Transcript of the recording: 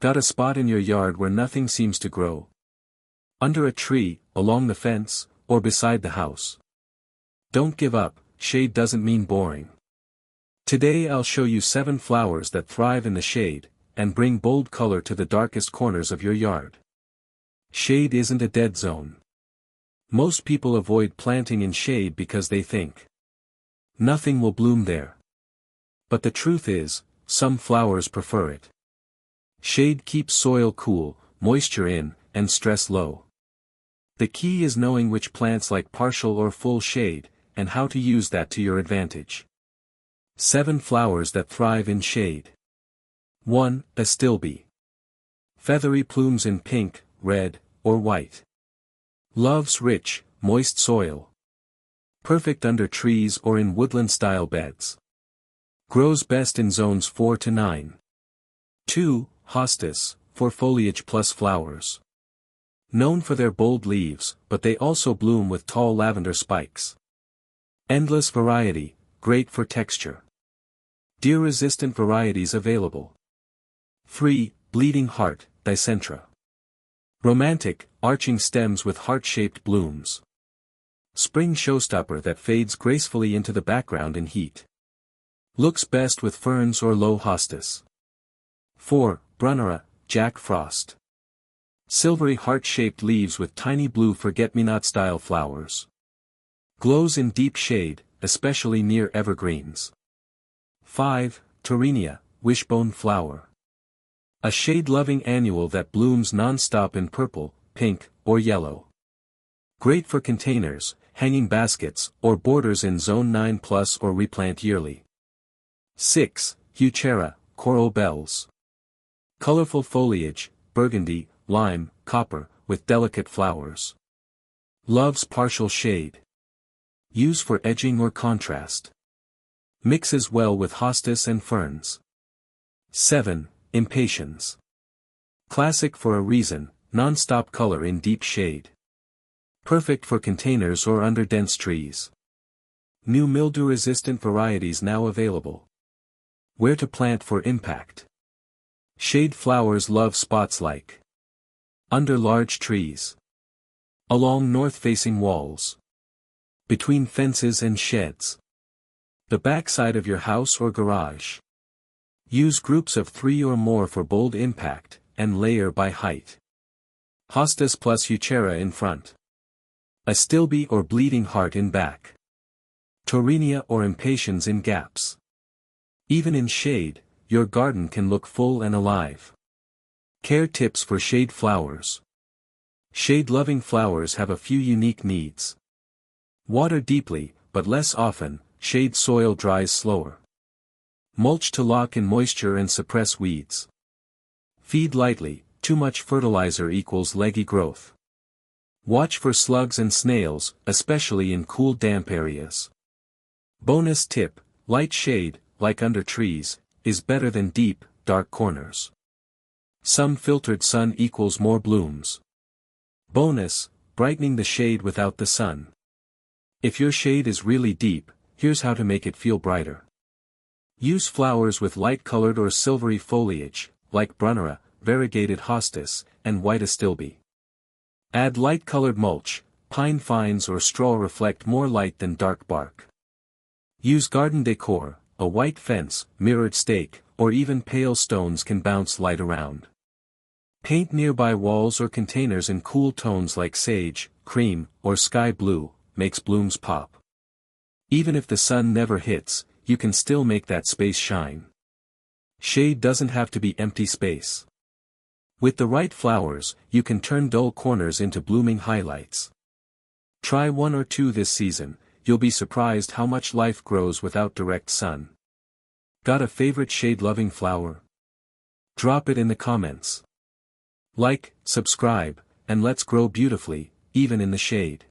Got a spot in your yard where nothing seems to grow? Under a tree, along the fence, or beside the house? Don't give up, shade doesn't mean boring. Today I'll show you 7 flowers that thrive in the shade, and bring bold color to the darkest corners of your yard. Shade isn't a dead zone. Most people avoid planting in shade because they think nothing will bloom there. But the truth is, some flowers prefer it. Shade keeps soil cool, moisture in, and stress low. The key is knowing which plants like partial or full shade, and how to use that to your advantage. 7 flowers that thrive in shade. 1. Astilbe. Feathery plumes in pink, red, or white. Loves rich, moist soil. Perfect under trees or in woodland-style beds. Grows best in zones 4 to 9. 2. Hostis, for foliage plus flowers. Known for their bold leaves, but they also bloom with tall lavender spikes. Endless variety, great for texture. Deer-resistant varieties available. 3. Bleeding heart, Dicentra. Romantic, arching stems with heart-shaped blooms. Spring showstopper that fades gracefully into the background in heat. Looks best with ferns or low hostis. 4. Brunnera, Jack Frost. Silvery heart-shaped leaves with tiny blue forget-me-not-style flowers. Glows in deep shade, especially near evergreens. 5. Taurinia, wishbone flower. A shade-loving annual that blooms non-stop in purple, pink, or yellow. Great for containers, hanging baskets, or borders in Zone 9+ or replant yearly. 6. Heuchera, coral bells. Colorful foliage, burgundy, lime, copper, with delicate flowers. Loves partial shade. Use for edging or contrast. Mixes well with hostis and ferns. 7. Impatiens. Classic for a reason, non-stop color in deep shade. Perfect for containers or under dense trees. New mildew-resistant varieties now available. Where to plant for impact. Shade flowers love spots like under large trees. Along north-facing walls. Between fences and sheds. The backside of your house or garage. Use groups of 3 or more for bold impact, and layer by height. Hostis plus Heuchera in front. Astilbe or bleeding heart in back. Taurinia or impatiens in gaps. Even in shade, your garden can look full and alive. Care tips for shade flowers. Shade-loving flowers have a few unique needs. Water deeply, but less often, shade soil dries slower. Mulch to lock in moisture and suppress weeds. Feed lightly, too much fertilizer equals leggy growth. Watch for slugs and snails, especially in cool damp areas. Bonus tip, light shade, like under trees, is better than deep, dark corners. Some filtered sun equals more blooms. Bonus, brightening the shade without the sun. If your shade is really deep, here's how to make it feel brighter. Use flowers with light-colored or silvery foliage, like Brunnera, variegated hostis, and white astilbe. Add light-colored mulch, pine fines or straw reflect more light than dark bark. Use garden decor, a white fence, mirrored stake, or even pale stones can bounce light around. Paint nearby walls or containers in cool tones like sage, cream, or sky blue, makes blooms pop. Even if the sun never hits, you can still make that space shine. Shade doesn't have to be empty space. With the right flowers, you can turn dull corners into blooming highlights. Try 1 or 2 this season, you'll be surprised how much life grows without direct sun. Got a favorite shade-loving flower? Drop it in the comments. Like, subscribe, and let's grow beautifully, even in the shade.